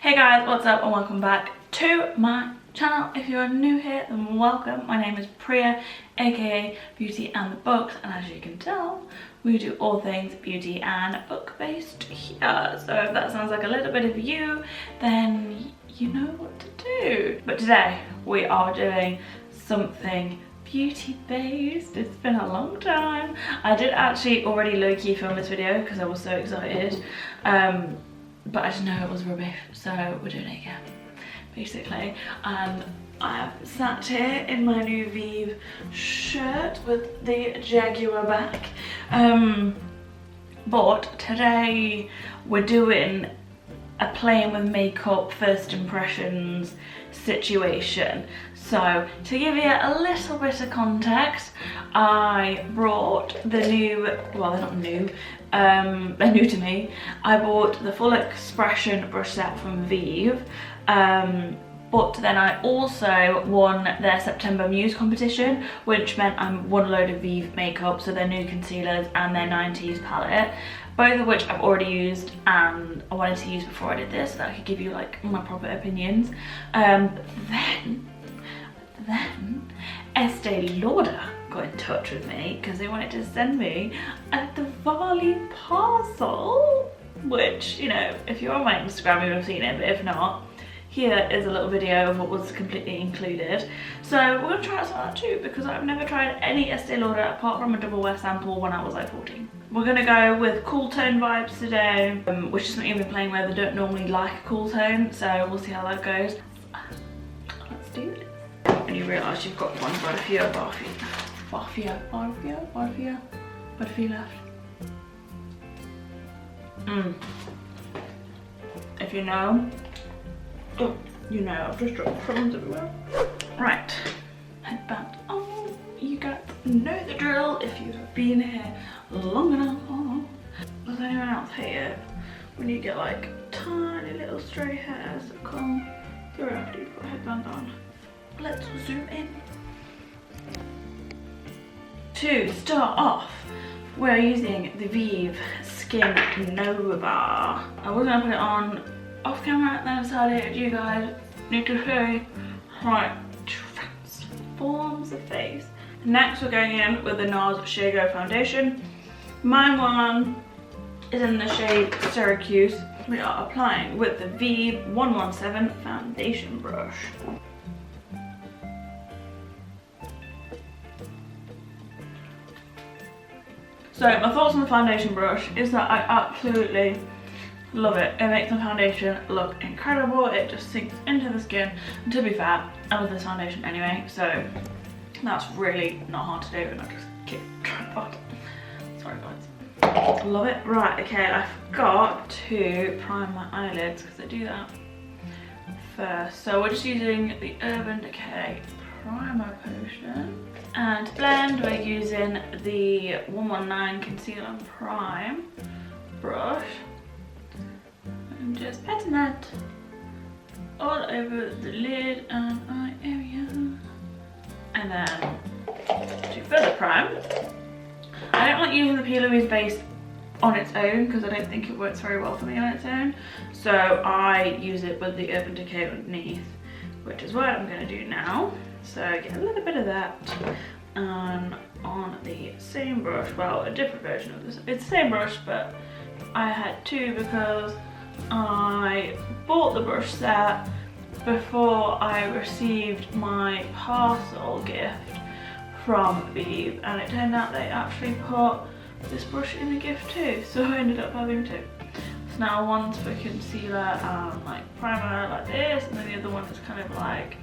Hey guys, what's up and welcome back to my channel. If you are new here, then welcome. My name is Priya, aka Beauty and the Books, and as you can tell, we do all things beauty and book based here. So if that sounds like a little bit of you, then you know what to do. But today we are doing something beauty based. It's been a long time. I did actually already low-key film this video because I was so excited. But I didn't know it was rubbish, so we're doing it again, basically. And I have sat here in my new VIEVE shirt with the Jaguar back. But today we're doing a playing with makeup first impressions situation. So to give you a little bit of context, I brought the new, well they're not new, they're new to me. I bought the Full Expression brush set from VIEVE, but then I also won their September Muse competition, which meant I won a load of VIEVE makeup, so their new concealers and their Ninetease Palette, both of which I've already used and I wanted to use before I did this so that I could give you like my proper opinions. Then Estee Lauder got in touch with me because they wanted to send me a Diwali parcel, which, you know, if you're on my Instagram you would have seen it, but if not, here is a little video of what was completely included. So we're going to try out some of that too, because I've never tried any Estee Lauder apart from a double wear sample when I was like 14. We're going to go with cool tone vibes today, which is something I've been playing with. I don't normally like a cool tone, so we'll see how that goes. Let's do it. And you realise you've got one Barfia left. If you know, oh, you know, I've just dropped crumbs everywhere. Right, headband on. You guys know the drill if you've been here long enough. Does anyone else hate it when you get like tiny little stray hairs that come through after you put a headband on? Let's zoom in. To start off, we're using the VIEVE Skin Nova. I was gonna put it on off camera and then I decided you guys need to see how it transforms the face. Next we're going in with the NARS Shea Glow foundation. My one is in the shade Syracuse. We are applying with the VIEVE 117 foundation brush. So my thoughts on the foundation brush is that I absolutely love it. It makes the foundation look incredible. It just sinks into the skin. And to be fair, I love this foundation anyway, so that's really not hard to do, and I just keep tripod. Sorry guys. Love it. Right, okay, I forgot to prime my eyelids because I do that first. So we're just using the Urban Decay primer potion. And to blend, we're using the 119 Conceal and Prime brush. I'm just patting that all over the lid and eye area. And then to further prime, I don't like using the P. Louise base on its own because I don't think it works very well for me on its own. So I use it with the Urban Decay underneath, which is what I'm going to do now. So get a little bit of that, and on the same brush, well, a different version of this. It's the same brush, but I had two because I bought the brush set before I received my parcel gift from VIEVE, and it turned out they actually put this brush in the gift too, so I ended up having two. So now one's for concealer and like primer like this, and then the other one is kind of like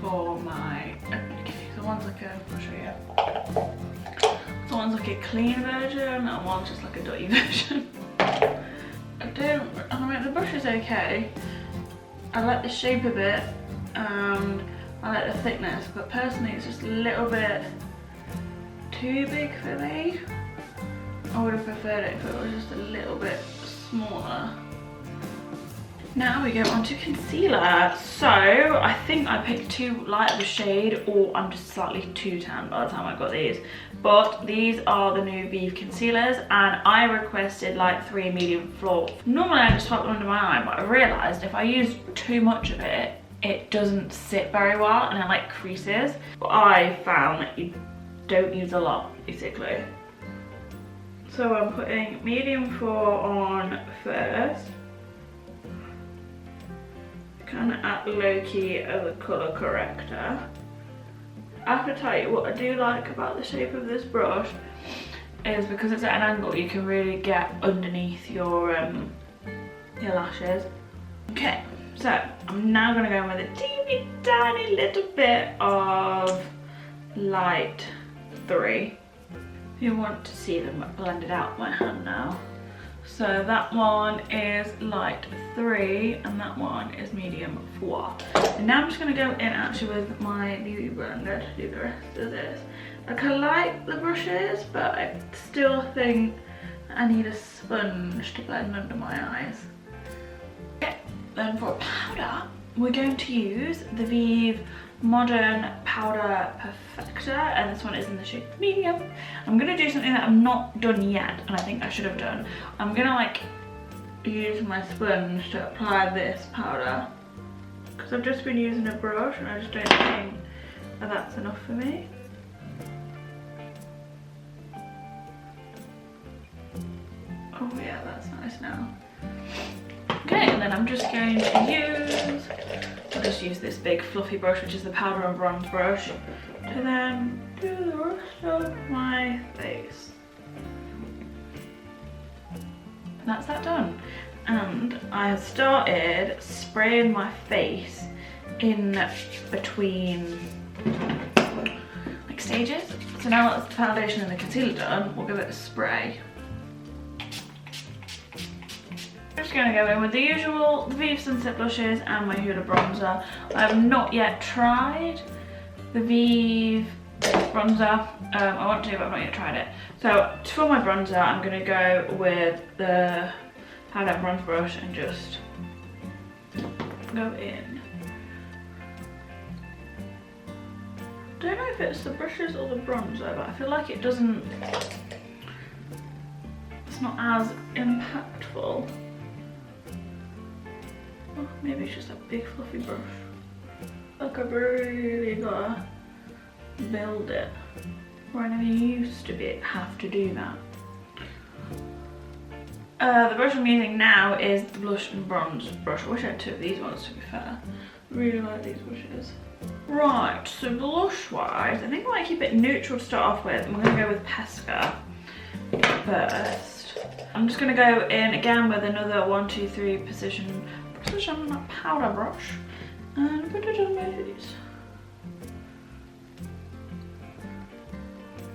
for my, okay, so one's like a, I'll show you. So one's like a clean version and one's just like a dirty version. I mean the brush is okay. I like the shape of it and I like the thickness, but personally it's just a little bit too big for me. I would have preferred it if it was just a little bit smaller. Now we go on to concealer. So I think I picked too light of a shade, or I'm just slightly too tan by the time I got these. But these are the new VIEVE concealers, and I requested like 3 medium floor. Normally I just swap them under my eye, but I realised if I use too much of it, it doesn't sit very well and it like creases. But I found that you don't use a lot basically. So I'm putting medium 4 on first. Kind of act low-key as a colour corrector. I have to tell you what I do like about the shape of this brush is because it's at an angle, you can really get underneath your lashes. Okay, so I'm now going to go in with a teeny tiny little bit of light 3. If you want to see them blended out with my hand now. So that one is light 3 and that one is medium 4. And now I'm just going to go in actually with my beauty blender to do the rest of this. Like, I like the brushes, but I still think I need a sponge to blend under my eyes. Okay, then for powder, we're going to use the VIEVE Modern Powder Perfector, and this one is in the shade medium. I'm going to do something that I've not done yet, and I think I should have done. I'm going to like use my sponge to apply this powder, because I've just been using a brush and I just don't think that that's enough for me. Oh yeah, that's nice now. Okay, and then I'm just going to I'll just use this big fluffy brush, which is the powder and bronze brush, to then do the rest of my face. That's that done. And I have started spraying my face in between like stages. So now that's the foundation and the concealer done, we'll give it a spray. I'm just going to go in with the usual VIEVE Sunset blushes and my Hoola bronzer. I have not yet tried the VIEVE bronzer. I want to, but I've not yet tried it. So for my bronzer, I'm going to go with the powder and bronze brush and just go in. I don't know if it's the brushes or the bronzer, but I feel like it doesn't, it's not as impactful. Oh, maybe it's just a big fluffy brush. Like, I've really gotta build it. Or I never used to have to do that. The brush I'm using now is the blush and bronze brush. I wish I had 2 of these ones, to be fair. I really like these brushes. Right, so blush wise, I think I might keep it neutral to start off with. I'm gonna go with Pesca first. I'm just gonna go in again with another 1, 2, 3 precision powder brush and put it on my face.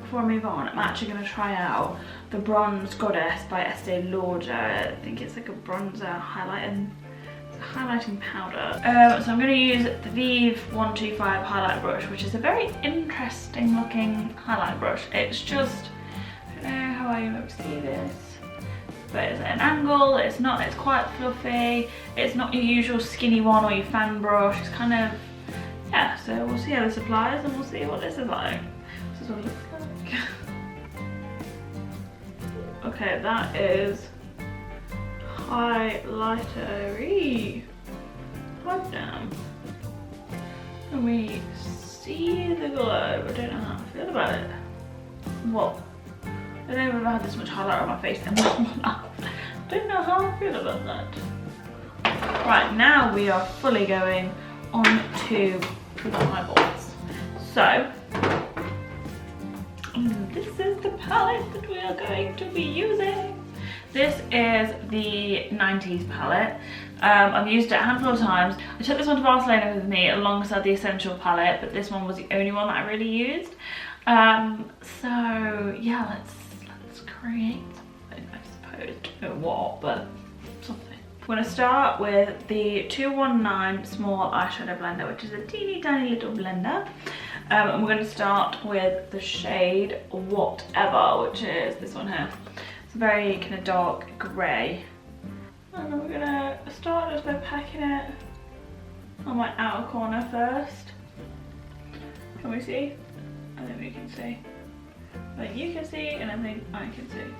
Before I move on, I'm actually going to try out the Bronze Goddess by Estee Lauder. I think it's like a bronzer highlighting powder. So I'm going to use the VIEVE 125 highlight brush, which is a very interesting looking highlight brush. It's just, I don't know how I will see this, but it's at an angle, it's quite fluffy, it's not your usual skinny one or your fan brush, it's kind of, yeah, so we'll see how this applies and we'll see what this is like. This is what it looks like. Okay, that is highlighter-y. Hot damn. Can we see the glow? I don't know how I feel about it. What? I don't know if I've had this much highlight on my face in my life. Don't know how I feel about that. Right, now we are fully going on to the eyeballs. So, this is the palette that we are going to be using. This is the Ninetease palette. I've used it a handful of times. I took this one to Barcelona with me alongside the Essential palette, but this one was the only one that I really used. So yeah, let's create something, I suppose. Don't know what, but something. I'm going to start with the 219 Small Eyeshadow Blender, which is a teeny tiny little blender. And we're going to start with the shade Whatever, which is this one here. It's a very kind of dark grey. And then we're gonna start just by packing it on my outer corner first. Can we see? I think we can see. But you can see, and I think I can see.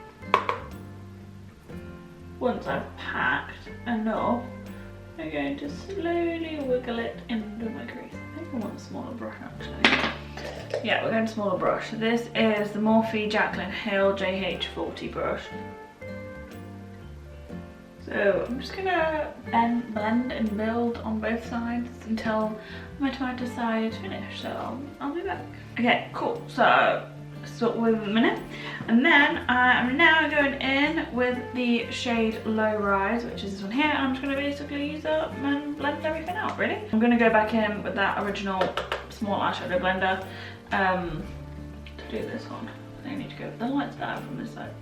Once I've packed enough, I'm going to slowly wiggle it into my crease. I think I want a smaller brush actually. Yeah, we're going to smaller brush. So this is the Morphe Jaclyn Hill JH40 brush. So I'm just gonna blend and build on both sides until my tomato side is finished. So I'll be back. Okay, cool. So start with a minute, and then I'm now going in with the shade Low Rise, which is this one here, and I'm just going to basically use that and blend everything out. Really, I'm going to go back in with that original small eyeshadow blender to do this one. I need to go with the lights down from this side.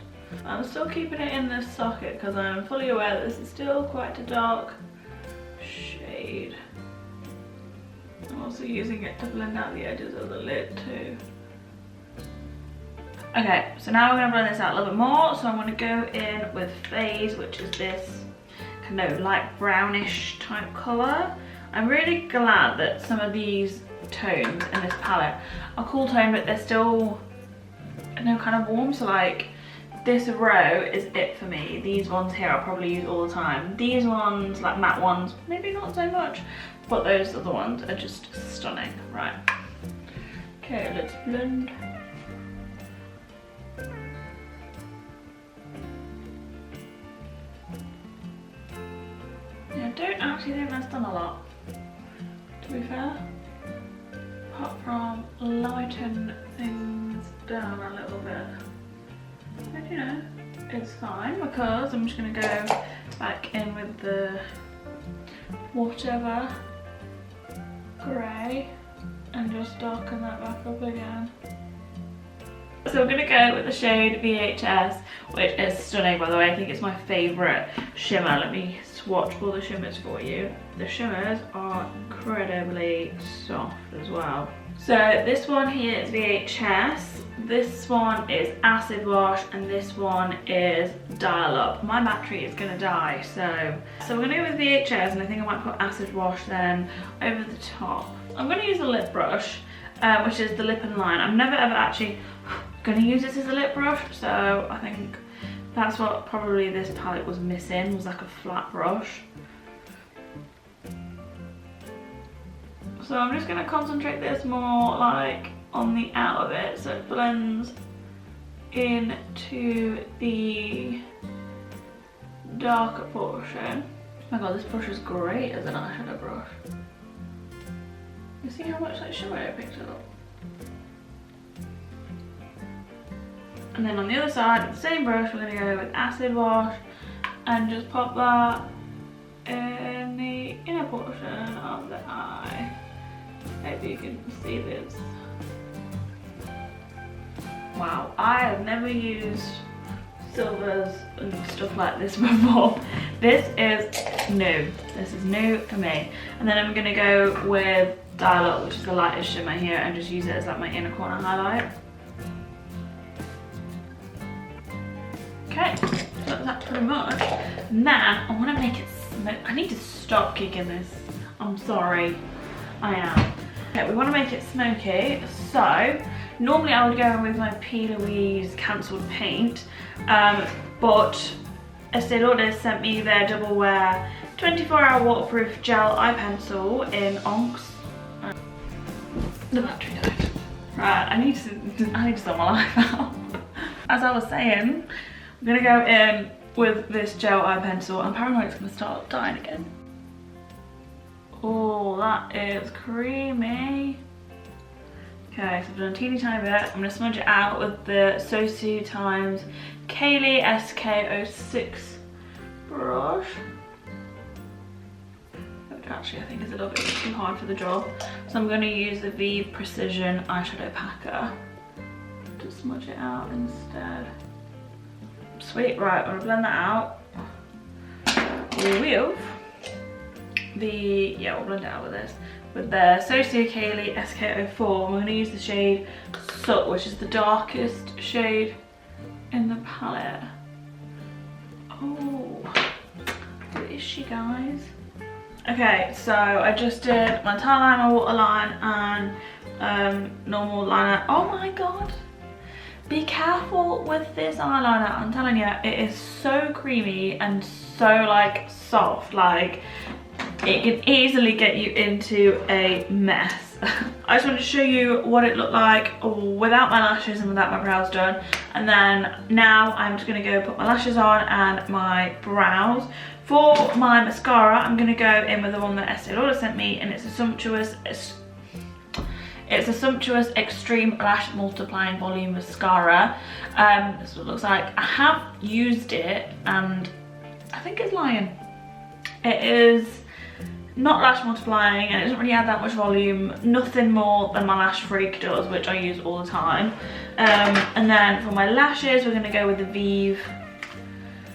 I'm still keeping it in this socket because I'm fully aware that this is still quite a dark shade. I'm also using it to blend out the edges of the lid too. Okay, so now we're going to blend this out a little bit more. So I'm going to go in with Phase, which is this kind of light brownish type colour. I'm really glad that some of these tones in this palette are cool tone, but they're still, you know, kind of warm. So like this row is it for me. These ones here I'll probably use all the time. These ones, like matte ones, maybe not so much, but those other ones are just stunning. Right. Okay, let's blend. I don't actually think that's done a lot, to be fair, apart from lighten things down a little bit. But you know, it's fine because I'm just going to go back in with the whatever grey and just darken that back up again. So we're going to go with the shade VHS, which is stunning by the way. I think it's my favourite shimmer. Let me swatch all the shimmers for you. The shimmers are incredibly soft as well. So this one here is VHS, this one is Acid Wash, and this one is Dial Up. My battery is going to die, so we're going to go with VHS, and I think I might put Acid Wash then over the top. I'm going to use a lip brush, which is the Lip and Line. I'm never ever actually going to use this as a lip brush, so I think that's what probably this palette was missing, was like a flat brush. So I'm just going to concentrate this more like on the outer bit so it blends into the darker portion. Oh my god, this brush is great as an eyeshadow brush. You see how much like shimmer I picked up? And then on the other side of the same brush, we're going to go with Acid Wash and just pop that in the inner portion of the eye. Hope you can see this. Wow, I have never used silvers and stuff like this before. This is new. This is new to me. And then I'm going to go with Dial Up, which is the lightest shimmer here, and just use it as like my inner corner highlight. Okay, so that's pretty much. Now, I want to make it smoke. I need to stop kicking this. I'm sorry. I am. Okay, we want to make it smoky, so normally I would go in with my P. Louise Cancelled Paint, but Estee Lauder sent me their double wear 24-hour waterproof gel eye pencil in Onks. The battery died. Right, I need to sort my life out. As I was saying, I'm gonna go in with this gel eye pencil, and I'm paranoid it's gonna start dying again. Oh, that is creamy. Okay, so I've done a teeny tiny bit. I'm gonna smudge it out with the xoxo times Kaylee SK06 brush. Which actually I think is a little bit too hard for the job. So I'm gonna use the VIEVE Precision Eyeshadow Packer to smudge it out instead. Sweet, right, I'm gonna blend that out with we'll blend it out with this. With the xoxo Kaylee SK04, I'm gonna use the shade Soot, which is the darkest shade in the palette. Oh, is she, guys? Okay, so I just did my tan line, my waterline, and normal liner. Oh my god. Be careful with this eyeliner. I'm telling you, it is so creamy and so like soft. Like, it can easily get you into a mess. I just want to show you what it looked like without my lashes and without my brows done. And then now I'm just going to go put my lashes on and my brows. For my mascara, I'm going to go in with the one that Estee Lauder sent me, and it's a Sumptuous Extreme Lash Multiplying Volume Mascara. This is what it looks like. I have used it and I think it's lying. It is not lash multiplying and it doesn't really add that much volume. Nothing more than my Lash Freak does, which I use all the time. And then for my lashes, we're going to go with the VIEVE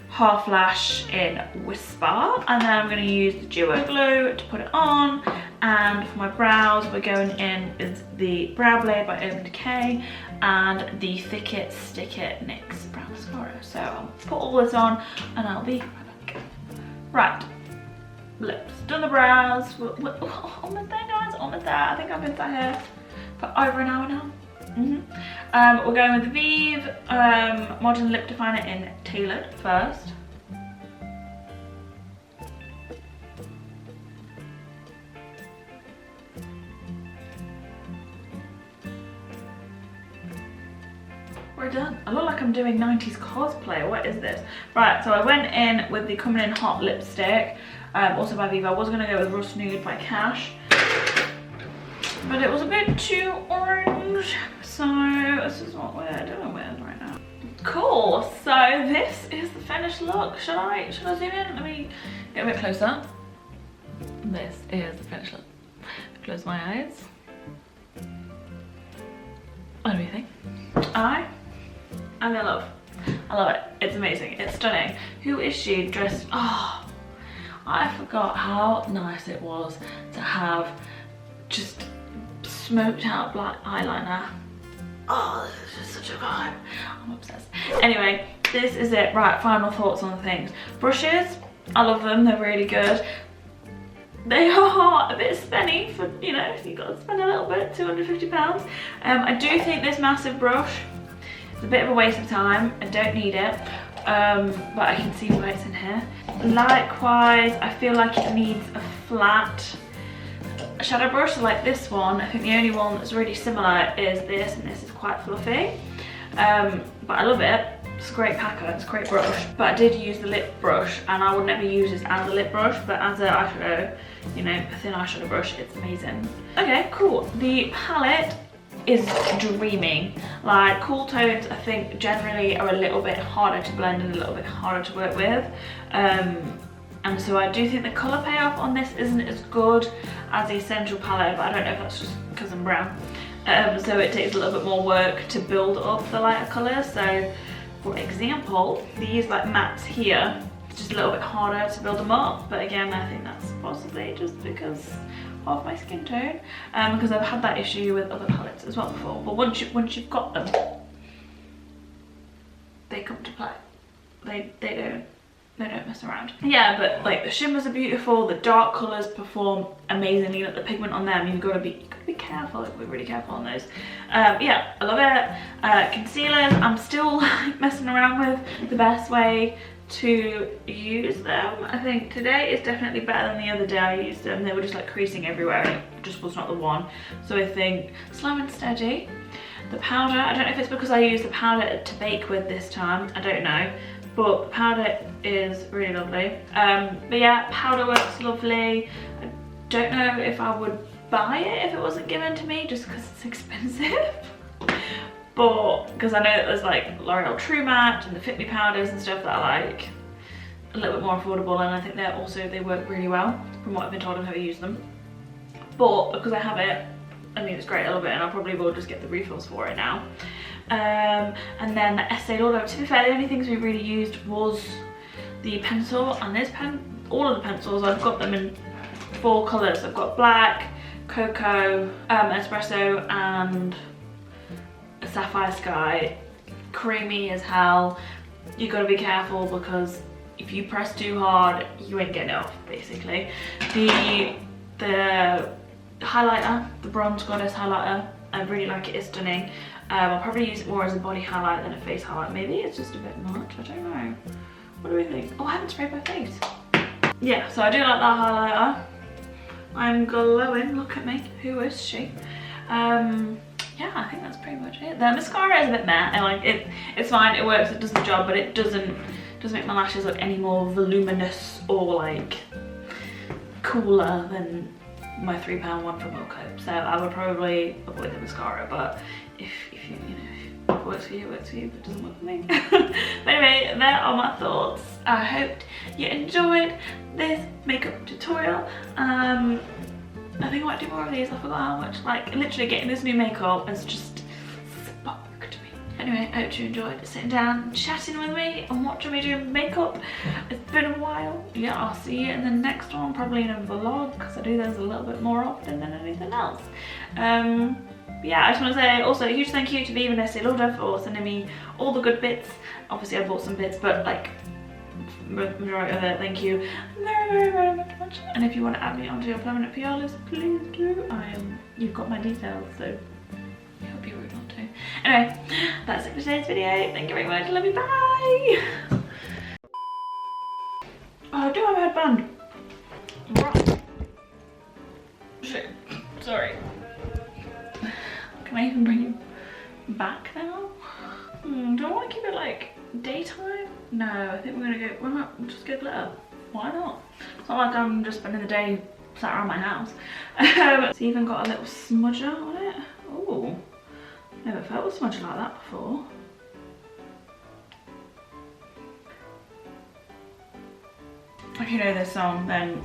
Half Lash in Whisper, and then I'm going to use the Duo Glue to put it on. And for my brows, we're going in with the Brow Blade by Urban Decay and the Thick It Stick It NYX Brow Mascara. So I'll put all this on and I'll be right back. Right, lips, done the brows. We're almost there, guys, almost there. I think I've been sat here for over an hour now. We're going with the VIEVE Modern Lip Definer in Tailored first. We're done. I look like I'm doing 90s cosplay. What is this? Right, so I went in with the Comin Hot Lipstick, also by VIEVE. I was going to go with Rust Nude by Cash, but it was a bit too orange. So this is what we're doing with right now. Cool, so this is the finished look. Should I zoom in? Let me get a bit closer. This is the finished look. Close my eyes. What do you think? I'm in love. I love it. It's amazing. It's stunning. Who is she dressed? Oh, I forgot how nice it was to have just smoked out black eyeliner. Oh, this is just such a vibe. I'm obsessed. Anyway, this is it. Right, final thoughts on the things. Brushes, I love them. They're really good. They are a bit spenny for, you know, you've got to spend a little bit, £250. I do think this massive brush is a bit of a waste of time. I don't need it, but I can see why it's in here. Likewise, I feel like it needs a flat shadow brush like this one. I think the only one that's really similar is this, and this is quite fluffy, but I love it. It's a great packer, it's a great brush. But I did use the lip brush, and I would never use this as a lip brush, but as an eyeshadow, you know, a thin eyeshadow brush, it's amazing. Okay, cool. The palette is dreaming. Like, cool tones, I think, generally are a little bit harder to blend and a little bit harder to work with. And so I do think the colour payoff on this isn't as good as the Essential palette, but I don't know if that's just because I'm brown. So it takes a little bit more work to build up the lighter colours. So, for example, these like mattes here, it's just a little bit harder to build them up. But again, I think that's possibly just because of my skin tone, because I've had that issue with other palettes as well before. But once you've got them, they come to play. They don't mess around. Yeah, but like the shimmers are beautiful, the dark colours perform amazingly. Like the pigment on them, you've got to be careful, you've got to be really careful on those. Yeah, I love it. Concealers, I'm still like messing around with the best way to use them. I think today is definitely better than the other day I used them. They were just like creasing everywhere and it just was not the one. So I think slow and steady. The powder, I don't know if it's because I used the powder to bake with this time, I don't know. But the powder is really lovely. But yeah, powder works lovely. I don't know if I would buy it if it wasn't given to me just because it's expensive. But because I know that there's like L'Oreal True Matte and the Fit Me powders and stuff that are like a little bit more affordable, and I think they work really well from what I've been told. I've never used them. But because I have it, I mean it's great, I love it, and I probably will just get the refills for it now. And then the Estee Lauder, to be fair, the only things we really used was the pencil and this pen. All of the pencils, I've got them in 4 colours. I've got black, cocoa, espresso and a sapphire sky. Creamy as hell. You've got to be careful because you if you press too hard, you ain't getting it off, basically. The highlighter, the Bronze Goddess highlighter, I really like it, it's stunning. I'll probably use it more as a body highlight than a face highlight. Maybe it's just a bit much, I don't know. What do we think? Oh, I haven't sprayed my face. Yeah, so I do like that highlighter. I'm glowing, look at me, who is she? Yeah, I think that's pretty much it. The mascara is a bit meh, and like it's fine, it works, it does the job, but it doesn't make my lashes look any more voluminous or like cooler than my £3 one from Wilco. So I would probably avoid the mascara, but if you know, if it works for you, it works for you, but it doesn't work for me. But anyway, there are my thoughts. I hope you enjoyed this makeup tutorial. I think I might do more of these. I forgot how much, like literally getting this new makeup has just sparked me. Anyway, I hope you enjoyed sitting down, chatting with me and watching me do makeup. It's been a while. Yeah, I'll see you in the next one, probably in a vlog, because I do those a little bit more often than anything else. Yeah, I just want to say also a huge thank you to VIEVE and Estee Lauder for sending me all the good bits. Obviously I bought some bits, but like majority of it, thank you very much. And if you want to add me onto your permanent PR list, please do. You've got my details, so it would be rude not to. Anyway, that's it for today's video. Thank you very much. Love you. Bye. Oh, I do have a headband. Right. Shit. Sorry. Can I even bring you back now? Do I want to keep it like daytime? No, I think we're gonna go. Why not just go glitter? Why not? It's not like I'm just spending the day sat around my house. It's even got a little smudger on it. Oh, never felt a smudger like that before. If you know this song, then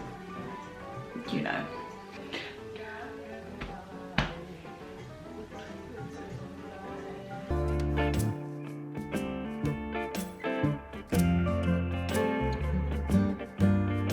you know.